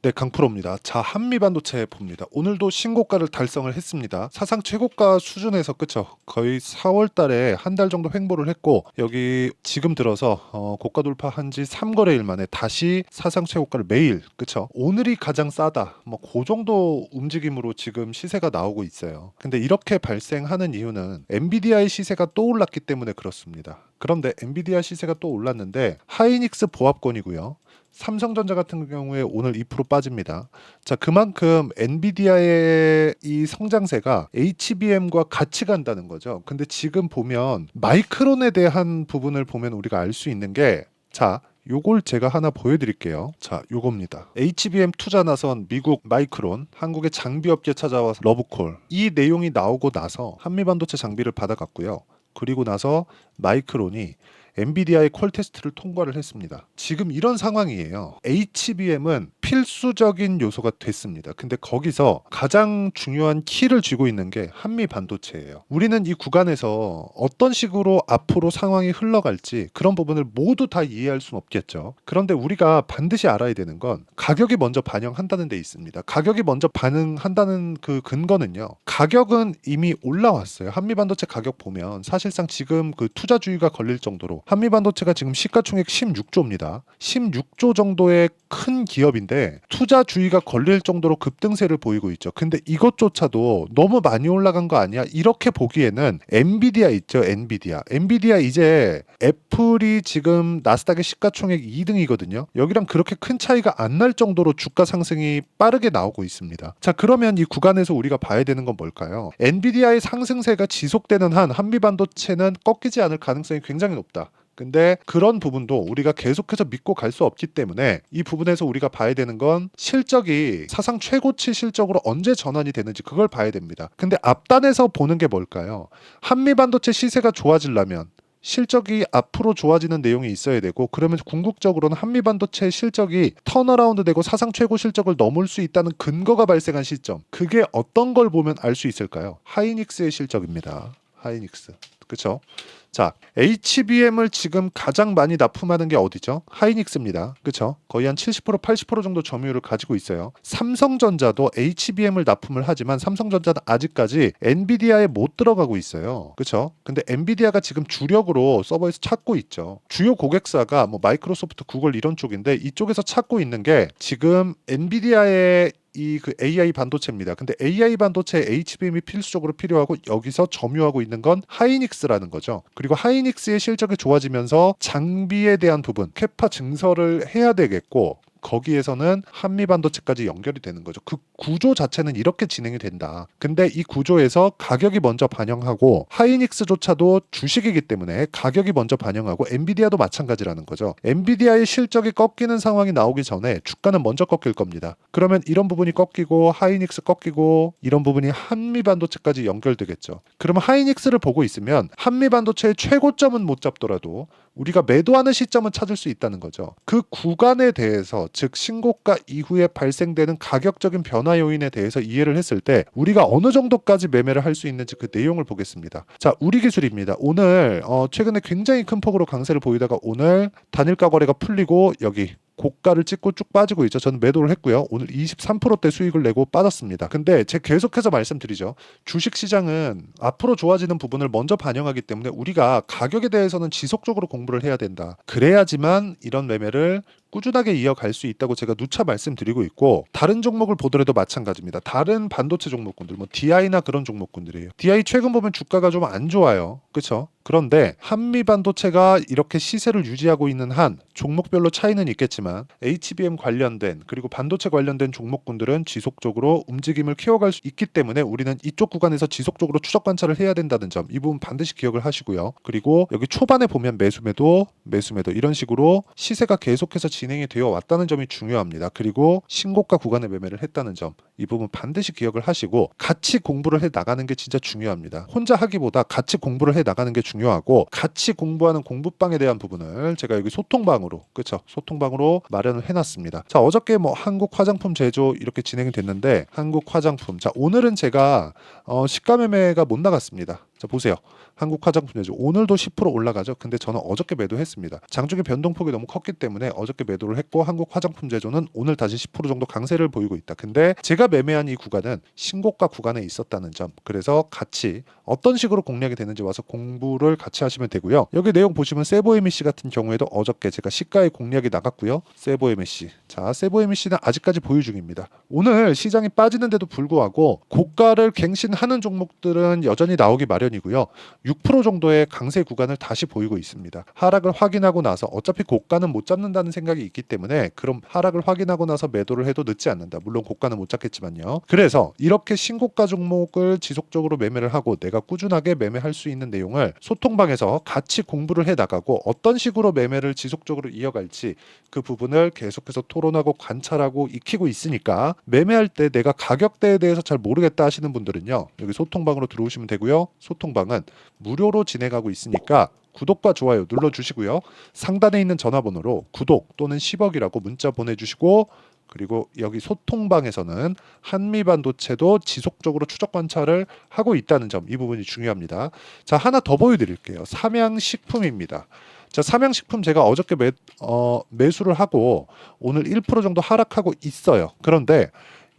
네, 강프로입니다. 자, 한미반도체 봅니다. 오늘도 신고가를 달성을 했습니다. 사상 최고가 수준에서 그쵸? 거의 4월 달에 한 달 정도 횡보를 했고 여기 지금 들어서 고가 돌파한 지 3거래일 만에 다시 사상 최고가를 매일 그쵸? 오늘이 가장 싸다. 뭐 그 정도 움직임으로 지금 시세가 나오고 있어요. 근데 이렇게 발생하는 이유는 엔비디아의 시세가 또 올랐기 때문에 그렇습니다. 그런데 엔비디아 시세가 또 올랐는데 하이닉스 보합권이고요. 삼성전자 같은 경우에 오늘 2% 빠집니다. 자, 그만큼 엔비디아의 이 성장세가 HBM과 같이 간다는 거죠. 근데 지금 보면 마이크론에 대한 부분을 보면 우리가 알 수 있는 게 자, 요걸 제가 하나 보여드릴게요. 자, 요겁니다. HBM 투자 나선 미국 마이크론, 한국의 장비업계 찾아와서 러브콜. 이 내용이 나오고 나서 한미반도체 장비를 받아갔고요. 그리고 나서 마이크론이 엔비디아의 퀄 테스트를 통과를 했습니다. 지금 이런 상황이에요. HBM은 필수적인 요소가 됐습니다. 근데 거기서 가장 중요한 키를 쥐고 있는 게 한미 반도체예요. 우리는 이 구간에서 어떤 식으로 앞으로 상황이 흘러갈지 그런 부분을 모두 다 이해할 수는 없겠죠. 그런데 우리가 반드시 알아야 되는 건 가격이 먼저 반영한다는 데 있습니다. 가격이 먼저 반응한다는 그 근거는요. 가격은 이미 올라왔어요. 한미 반도체 가격 보면 사실상 지금 그 투자주의가 걸릴 정도로 한미반도체가 지금 시가총액 16조입니다. 16조 정도의 큰 기업인데 투자주의가 걸릴 정도로 급등세를 보이고 있죠. 근데 이것조차도 너무 많이 올라간 거 아니야? 이렇게 보기에는 엔비디아 있죠. 엔비디아 이제 애플이 지금 나스닥의 시가총액 2등이거든요. 여기랑 그렇게 큰 차이가 안 날 정도로 주가 상승이 빠르게 나오고 있습니다. 자, 그러면 이 구간에서 우리가 봐야 되는 건 뭘까요? 엔비디아의 상승세가 지속되는 한 한미반도체는 꺾이지 않을 가능성이 굉장히 높다. 근데 그런 부분도 우리가 계속해서 믿고 갈 수 없기 때문에 이 부분에서 우리가 봐야 되는 건 실적이 사상 최고치 실적으로 언제 전환이 되는지 그걸 봐야 됩니다. 근데 앞단에서 보는 게 뭘까요? 한미반도체 시세가 좋아지려면 실적이 앞으로 좋아지는 내용이 있어야 되고 그러면 궁극적으로는 한미반도체 실적이 턴어라운드 되고 사상 최고 실적을 넘을 수 있다는 근거가 발생한 시점. 그게 어떤 걸 보면 알 수 있을까요? 하이닉스의 실적입니다. 하이닉스. 그렇죠? 자, HBM을 지금 가장 많이 납품하는 게 어디죠? 하이닉스입니다. 그렇죠? 거의 한 70% 80% 정도 점유율을 가지고 있어요. 삼성전자도 HBM을 납품을 하지만 삼성전자는 아직까지 엔비디아에 못 들어가고 있어요. 그렇죠? 근데 엔비디아가 지금 주력으로 서버에서 찾고 있죠. 주요 고객사가 뭐 마이크로소프트, 구글 이런 쪽인데 이쪽에서 찾고 있는 게 지금 엔비디아의 이 그 AI 반도체입니다. 근데 AI 반도체에 HBM이 필수적으로 필요하고 여기서 점유하고 있는 건 하이닉스라는 거죠. 그리고 하이닉스의 실적이 좋아지면서 장비에 대한 부분, 캐파 증설을 해야 되겠고 거기에서는 한미 반도체까지 연결이 되는 거죠. 그 구조 자체는 이렇게 진행이 된다. 근데 이 구조에서 가격이 먼저 반영하고 하이닉스조차도 주식이기 때문에 가격이 먼저 반영하고 엔비디아도 마찬가지라는 거죠. 엔비디아의 실적이 꺾이는 상황이 나오기 전에 주가는 먼저 꺾일 겁니다. 그러면 이런 부분이 꺾이고 하이닉스 꺾이고 이런 부분이 한미 반도체까지 연결되겠죠. 그러면 하이닉스를 보고 있으면 한미 반도체의 최고점은 못 잡더라도 우리가 매도하는 시점은 찾을 수 있다는 거죠. 그 구간에 대해서 즉 신고가 이후에 발생되는 가격적인 변화 요인에 대해서 이해를 했을 때 우리가 어느 정도까지 매매를 할 수 있는지 그 내용을 보겠습니다. 자, 우리 기술입니다. 오늘 최근에 굉장히 큰 폭으로 강세를 보이다가 오늘 단일가 거래가 풀리고 여기 고가를 찍고 쭉 빠지고 있죠. 저는 매도를 했고요. 오늘 23%대 수익을 내고 빠졌습니다. 근데 제가 계속해서 말씀드리죠. 주식시장은 앞으로 좋아지는 부분을 먼저 반영하기 때문에 우리가 가격에 대해서는 지속적으로 공부를 해야 된다. 그래야지만 이런 매매를 꾸준하게 이어갈 수 있다고 제가 누차 말씀드리고 있고 다른 종목을 보더라도 마찬가지입니다. 다른 반도체 종목군들 뭐 DI나 그런 종목군들이에요. DI 최근 보면 주가가 좀 안 좋아요. 그렇죠? 그런데 한미 반도체가 이렇게 시세를 유지하고 있는 한 종목별로 차이는 있겠지만 HBM 관련된 그리고 반도체 관련된 종목군들은 지속적으로 움직임을 키워갈 수 있기 때문에 우리는 이쪽 구간에서 지속적으로 추적 관찰을 해야 된다는 점 이 부분 반드시 기억을 하시고요. 그리고 여기 초반에 보면 매수매도 이런 식으로 시세가 계속해서 진행이 되어 왔다는 점이 중요합니다. 그리고 신고가 구간에 매매를 했다는 점 이 부분 반드시 기억을 하시고 같이 공부를 해 나가는 게 진짜 중요합니다. 혼자 하기보다 같이 공부를 해 나가는 게 중요하고 같이 공부하는 공부방에 대한 부분을 제가 여기 소통방으로 그렇죠? 소통방으로 마련을 해놨습니다. 자, 어저께 뭐 한국 화장품 제조 이렇게 진행이 됐는데 한국 화장품 자 오늘은 제가 시가 매매가 못 나갔습니다. 자 보세요. 한국 화장품제조 오늘도 10% 올라가죠. 근데 저는 어저께 매도했습니다. 장중에 변동폭이 너무 컸기 때문에 어저께 매도를 했고 한국 화장품제조는 오늘 다시 10% 정도 강세를 보이고 있다. 근데 제가 매매한 이 구간은 신고가 구간에 있었다는 점. 그래서 같이 어떤 식으로 공략이 되는지 와서 공부를 같이 하시면 되고요. 여기 내용 보시면 세보에미씨 같은 경우에도 어저께 제가 시가의 공략이 나갔고요. 세보에미씨. 자, 세보에미씨는 아직까지 보유 중입니다. 오늘 시장이 빠지는데도 불구하고 고가를 갱신하는 종목들은 여전히 나오기 마련이고요. 6% 정도의 강세 구간을 다시 보이고 있습니다. 하락을 확인하고 나서 어차피 고가는 못 잡는다는 생각이 있기 때문에 그럼 하락을 확인하고 나서 매도를 해도 늦지 않는다. 물론 고가는 못 잡겠지만요. 그래서 이렇게 신고가 종목을 지속적으로 매매를 하고 내가 꾸준하게 매매할 수 있는 내용을 소통방에서 같이 공부를 해 나가고 어떤 식으로 매매를 지속적으로 이어갈지 그 부분을 계속해서 토론하고 관찰하고 익히고 있으니까 매매할 때 내가 가격대에 대해서 잘 모르겠다 하시는 분들은요. 여기 소통방으로 들어오시면 되고요. 소통방은 무료로 진행하고 있으니까 구독과 좋아요 눌러주시고요. 상단에 있는 전화번호로 구독 또는 10억이라고 문자 보내주시고 그리고 여기 소통방에서는 한미반도체도 지속적으로 추적 관찰을 하고 있다는 점, 이 부분이 중요합니다. 자, 하나 더 보여드릴게요. 삼양식품입니다. 자, 삼양식품 제가 어저께 매수를 하고 오늘 1% 정도 하락하고 있어요. 그런데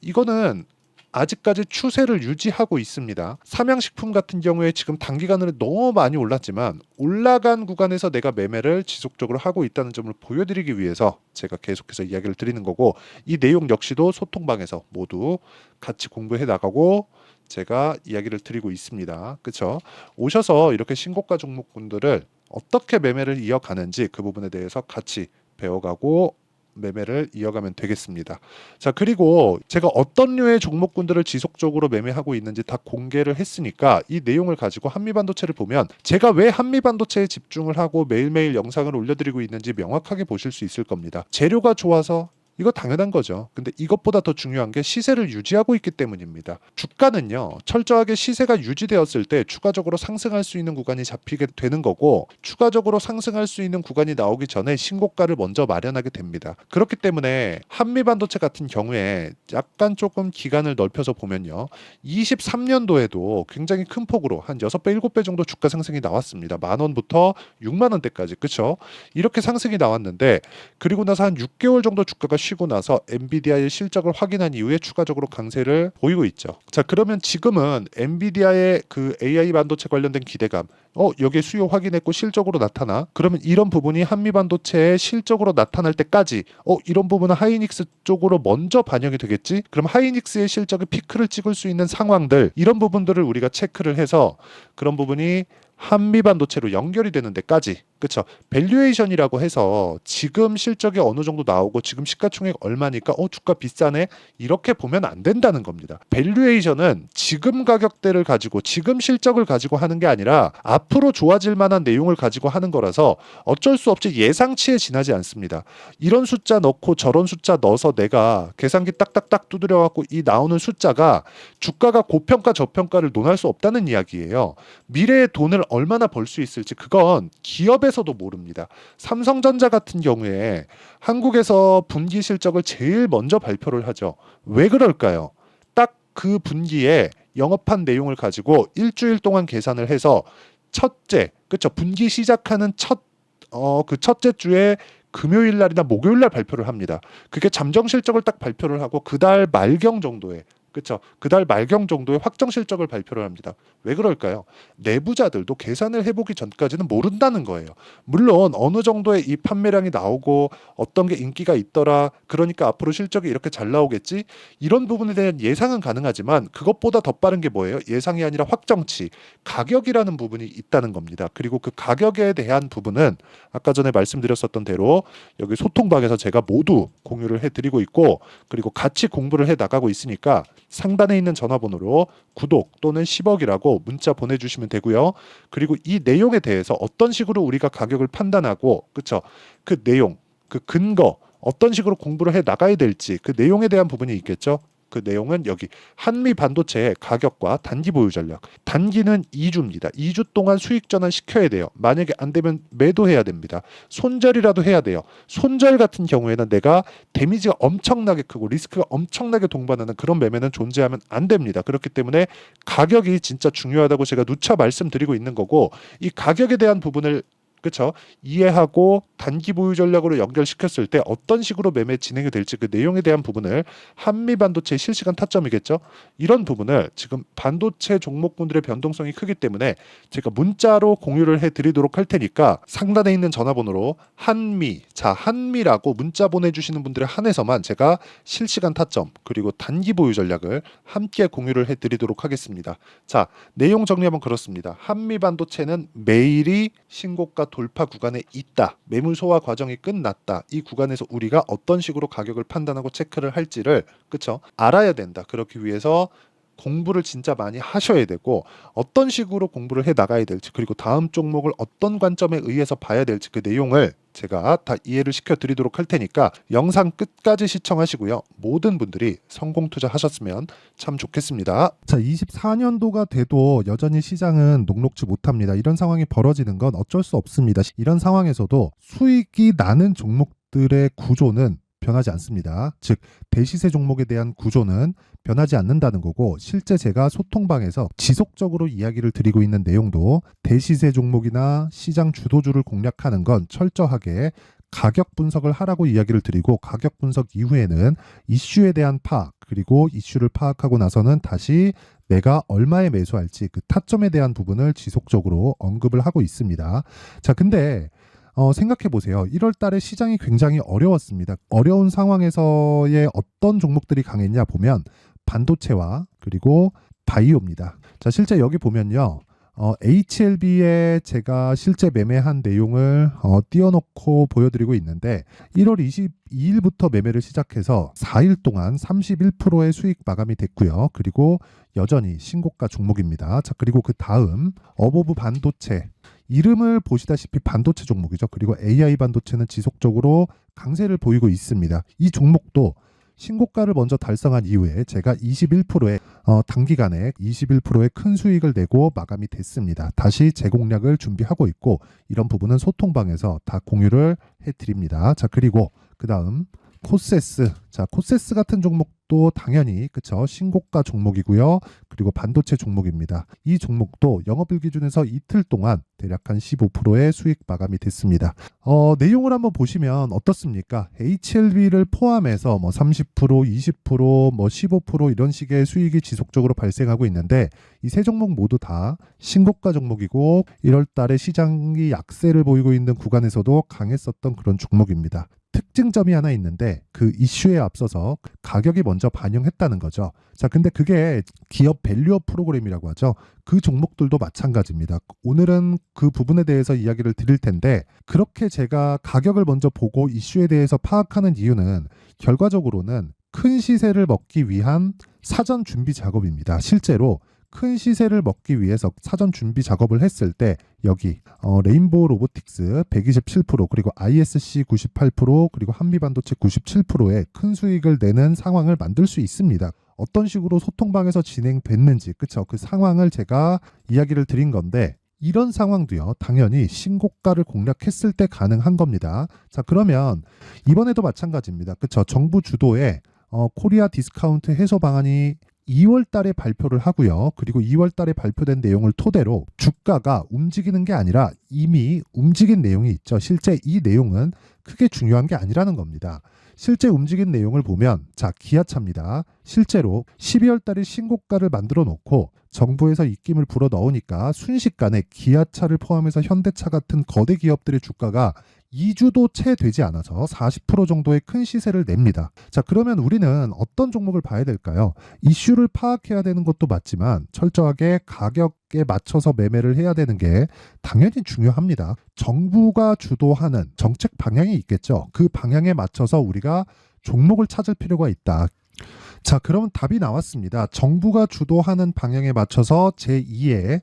이거는 아직까지 추세를 유지하고 있습니다. 삼양식품 같은 경우에 지금 단기간으로 너무 많이 올랐지만 올라간 구간에서 내가 매매를 지속적으로 하고 있다는 점을 보여드리기 위해서 제가 계속해서 이야기를 드리는 거고 이 내용 역시도 소통방에서 모두 같이 공부해 나가고 제가 이야기를 드리고 있습니다. 그렇죠? 오셔서 이렇게 신고가 종목군들을 어떻게 매매를 이어가는지 그 부분에 대해서 같이 배워가고 매매를 이어가면 되겠습니다. 자, 그리고 제가 어떤 류의 종목군들을 지속적으로 매매하고 있는지 다 공개를 했으니까 이 내용을 가지고 한미반도체를 보면 제가 왜 한미반도체에 집중을 하고 매일매일 영상을 올려드리고 있는지 명확하게 보실 수 있을 겁니다. 재료가 좋아서 이거 당연한 거죠. 근데 이것보다 더 중요한 게 시세를 유지하고 있기 때문입니다. 주가는요, 철저하게 시세가 유지되었을 때 추가적으로 상승할 수 있는 구간이 잡히게 되는 거고 추가적으로 상승할 수 있는 구간이 나오기 전에 신고가를 먼저 마련하게 됩니다. 그렇기 때문에 한미반도체 같은 경우에 약간 조금 기간을 넓혀서 보면요. 23년도에도 굉장히 큰 폭으로 한 6배, 7배 정도 주가 상승이 나왔습니다. 10,000원부터 60,000원대까지. 그렇죠? 이렇게 상승이 나왔는데 그리고 나서 한 6개월 정도 주가가 쉬고 나서 엔비디아의 실적을 확인한 이후에 추가적으로 강세를 보이고 있죠. 자, 그러면 지금은 엔비디아의 그 AI 반도체 관련된 기대감, 여기에 수요 확인했고 실적으로 나타나. 그러면 이런 부분이 한미 반도체의 실적으로 나타날 때까지 이런 부분은 하이닉스 쪽으로 먼저 반영이 되겠지? 그럼 하이닉스의 실적이 피크를 찍을 수 있는 상황들, 이런 부분들을 우리가 체크를 해서 그런 부분이 한미 반도체로 연결이 되는 데까지, 그렇죠? 밸류에이션이라고 해서 지금 실적이 어느 정도 나오고 지금 시가총액 얼마니까 주가 비싸네, 이렇게 보면 안 된다는 겁니다. 밸류에이션은 지금 가격대를 가지고 지금 실적을 가지고 하는 게 아니라 앞으로 좋아질 만한 내용을 가지고 하는 거라서 어쩔 수 없이 예상치에 지나지 않습니다. 이런 숫자 넣고 저런 숫자 넣어서 내가 계산기 딱딱딱 두드려 갖고 이 나오는 숫자가 주가가 고평가 저평가를 논할 수 없다는 이야기예요. 미래의 돈을 얼마나 벌 수 있을지 그건 기업에서도 모릅니다. 삼성전자 같은 경우에 한국에서 분기 실적을 제일 먼저 발표를 하죠. 왜 그럴까요? 딱 그 분기에 영업한 내용을 가지고 일주일 동안 계산을 해서 첫째, 그렇죠? 분기 시작하는 그 첫째 주에 금요일 날이나 목요일 날 발표를 합니다. 그게 잠정 실적을 딱 발표를 하고 그달 말경 정도에, 그렇죠? 그달 말경 정도의 확정 실적을 발표를 합니다. 왜 그럴까요? 내부자들도 계산을 해보기 전까지는 모른다는 거예요. 물론 어느 정도의 이 판매량이 나오고 어떤 게 인기가 있더라, 그러니까 앞으로 실적이 이렇게 잘 나오겠지, 이런 부분에 대한 예상은 가능하지만 그것보다 더 빠른 게 뭐예요? 예상이 아니라 확정치, 가격이라는 부분이 있다는 겁니다. 그리고 그 가격에 대한 부분은 아까 전에 말씀드렸었던 대로 여기 소통방에서 제가 모두 공유를 해드리고 있고 그리고 같이 공부를 해 나가고 있으니까 상단에 있는 전화번호로 구독 또는 10억이라고 문자 보내주시면 되고요. 그리고 이 내용에 대해서 어떤 식으로 우리가 가격을 판단하고, 그렇죠? 그 내용, 그 근거, 어떤 식으로 공부를 해 나가야 될지 그 내용에 대한 부분이 있겠죠. 그 내용은 여기 한미 반도체의 가격과 단기 보유 전략. 단기는 2주입니다. 2주 동안 수익 전환 시켜야 돼요. 만약에 안 되면 매도해야 됩니다. 손절이라도 해야 돼요. 손절 같은 경우에는 내가 데미지가 엄청나게 크고 리스크가 엄청나게 동반하는 그런 매매는 존재하면 안 됩니다. 그렇기 때문에 가격이 진짜 중요하다고 제가 누차 말씀드리고 있는 거고, 이 가격에 대한 부분을 그렇죠. 이해하고 단기 보유 전략으로 연결시켰을 때 어떤 식으로 매매 진행이 될지 그 내용에 대한 부분을 한미 반도체 실시간 타점이겠죠. 이런 부분을 지금 반도체 종목군들의 변동성이 크기 때문에 제가 문자로 공유를 해드리도록 할 테니까 상단에 있는 전화번호로 한미라고 문자 보내주시는 분들에 한해서만 제가 실시간 타점 그리고 단기 보유 전략을 함께 공유를 해드리도록 하겠습니다. 자, 내용 정리하면 그렇습니다. 한미 반도체는 매일이 신고가 돌파 구간에 있다. 매물 소화 과정이 끝났다. 이 구간에서 우리가 어떤 식으로 가격을 판단하고 체크를 할지를 그쵸? 알아야 된다. 그렇기 위해서 공부를 진짜 많이 하셔야 되고, 어떤 식으로 공부를 해 나가야 될지, 그리고 다음 종목을 어떤 관점에 의해서 봐야 될지 그 내용을 제가 다 이해를 시켜 드리도록 할 테니까 영상 끝까지 시청하시고요. 모든 분들이 성공 투자하셨으면 참 좋겠습니다. 자, 24년도가 돼도 여전히 시장은 녹록지 못합니다. 이런 상황이 벌어지는 건 어쩔 수 없습니다. 이런 상황에서도 수익이 나는 종목들의 구조는 변하지 않습니다. 즉 대시세 종목에 대한 구조는 변하지 않는다는 거고, 실제 제가 소통방에서 지속적으로 이야기를 드리고 있는 내용도 대시세 종목이나 시장 주도주를 공략하는 건 철저하게 가격 분석을 하라고 이야기를 드리고, 가격 분석 이후에는 이슈에 대한 파악, 그리고 이슈를 파악하고 나서는 다시 내가 얼마에 매수할지 그 타점에 대한 부분을 지속적으로 언급을 하고 있습니다. 자, 근데 생각해 보세요. 1월 달에 시장이 굉장히 어려웠습니다. 어려운 상황에서의 어떤 종목들이 강했냐 보면 반도체와 그리고 바이오입니다. 자, 실제 여기 보면요. HLB에 제가 실제 매매한 내용을 띄워놓고 보여드리고 있는데, 1월 22일부터 매매를 시작해서 4일 동안 31%의 수익 마감이 됐고요. 그리고 여전히 신고가 종목입니다. 자, 그리고 그 다음 어보브 반도체, 이름을 보시다시피 반도체 종목이죠. 그리고 AI 반도체는 지속적으로 강세를 보이고 있습니다. 이 종목도 신고가를 먼저 달성한 이후에 제가 21%의 단기간에 21%의 큰 수익을 내고 마감이 됐습니다. 다시 재공략을 준비하고 있고, 이런 부분은 소통방에서 다 공유를 해드립니다. 자, 그리고 그 다음 코세스. 자, 코세스 같은 종목도 당연히 그쵸, 신고가 종목이고요. 그리고 반도체 종목입니다. 이 종목도 영업일 기준에서 이틀 동안 대략 한 15%의 수익 마감이 됐습니다. 내용을 한번 보시면 어떻습니까? HLB를 포함해서 뭐 30%, 20%, 뭐 15% 이런 식의 수익이 지속적으로 발생하고 있는데, 이 세 종목 모두 다 신고가 종목이고 1월 달에 시장이 약세를 보이고 있는 구간에서도 강했었던 그런 종목입니다. 특징점이 하나 있는데, 그 이슈에 앞서서 가격이 먼저 반영했다는 거죠. 자, 근데 그게 기업 밸류업 프로그램이라고 하죠. 그 종목들도 마찬가지입니다. 오늘은 그 부분에 대해서 이야기를 드릴 텐데, 그렇게 제가 가격을 먼저 보고 이슈에 대해서 파악하는 이유는 결과적으로는 큰 시세를 먹기 위한 사전 준비 작업입니다. 실제로 큰 시세를 먹기 위해서 사전 준비 작업을 했을 때 여기 레인보우 로보틱스 127%, 그리고 ISC 98%, 그리고 한미반도체 97%의 큰 수익을 내는 상황을 만들 수 있습니다. 어떤 식으로 소통방에서 진행됐는지 그쵸, 그 상황을 제가 이야기를 드린 건데, 이런 상황도요 당연히 신고가를 공략했을 때 가능한 겁니다. 자, 그러면 이번에도 마찬가지입니다. 그쵸, 정부 주도의 코리아 디스카운트 해소 방안이 2월 달에 발표를 하고요. 그리고 2월 달에 발표된 내용을 토대로 주가가 움직이는 게 아니라 이미 움직인 내용이 있죠. 실제 이 내용은 크게 중요한 게 아니라는 겁니다. 실제 움직인 내용을 보면, 자, 기아차입니다. 실제로 12월 달에 신고가를 만들어 놓고 정부에서 입김을 불어 넣으니까 순식간에 기아차를 포함해서 현대차 같은 거대 기업들의 주가가 2주도 채 되지 않아서 40% 정도의 큰 시세를 냅니다. 자, 그러면 우리는 어떤 종목을 봐야 될까요? 이슈를 파악해야 되는 것도 맞지만 철저하게 가격에 맞춰서 매매를 해야 되는 게 당연히 중요합니다. 정부가 주도하는 정책 방향이 있겠죠. 그 방향에 맞춰서 우리가 종목을 찾을 필요가 있다. 자, 그러면 답이 나왔습니다. 정부가 주도하는 방향에 맞춰서 제2의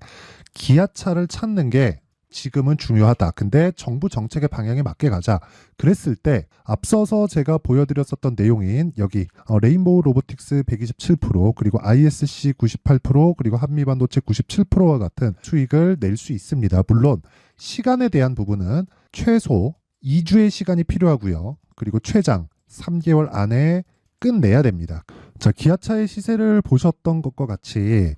기아차를 찾는 게 지금은 중요하다. 근데 정부 정책의 방향에 맞게 가자. 그랬을 때 앞서서 제가 보여드렸었던 내용인 여기 레인보우 로보틱스 127% 그리고 ISC 98% 그리고 한미반도체 97%와 같은 수익을 낼 수 있습니다. 물론 시간에 대한 부분은 최소 2주의 시간이 필요하고요. 그리고 최장 3개월 안에 끝내야 됩니다. 자, 기아차의 시세를 보셨던 것과 같이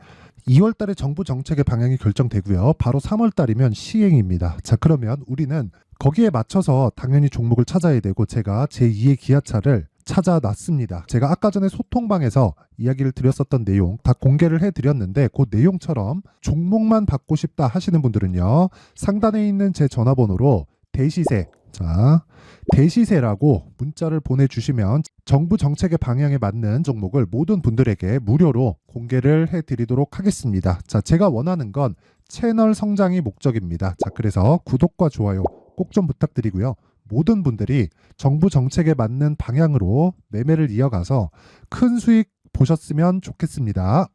2월 달에 정부 정책의 방향이 결정되고요. 바로 3월 달이면 시행입니다. 자, 그러면 우리는 거기에 맞춰서 당연히 종목을 찾아야 되고 제가 제2의 기아차를 찾아놨습니다. 제가 아까 전에 소통방에서 이야기를 드렸었던 내용 다 공개를 해드렸는데 그 내용처럼 종목만 받고 싶다 하시는 분들은요. 상단에 있는 제 전화번호로 대시세, 자, 대시세라고 문자를 보내주시면 정부 정책의 방향에 맞는 종목을 모든 분들에게 무료로 공개를 해드리도록 하겠습니다. 자, 제가 원하는 건 채널 성장이 목적입니다. 자, 그래서 구독과 좋아요 꼭 좀 부탁드리고요. 모든 분들이 정부 정책에 맞는 방향으로 매매를 이어가서 큰 수익 보셨으면 좋겠습니다.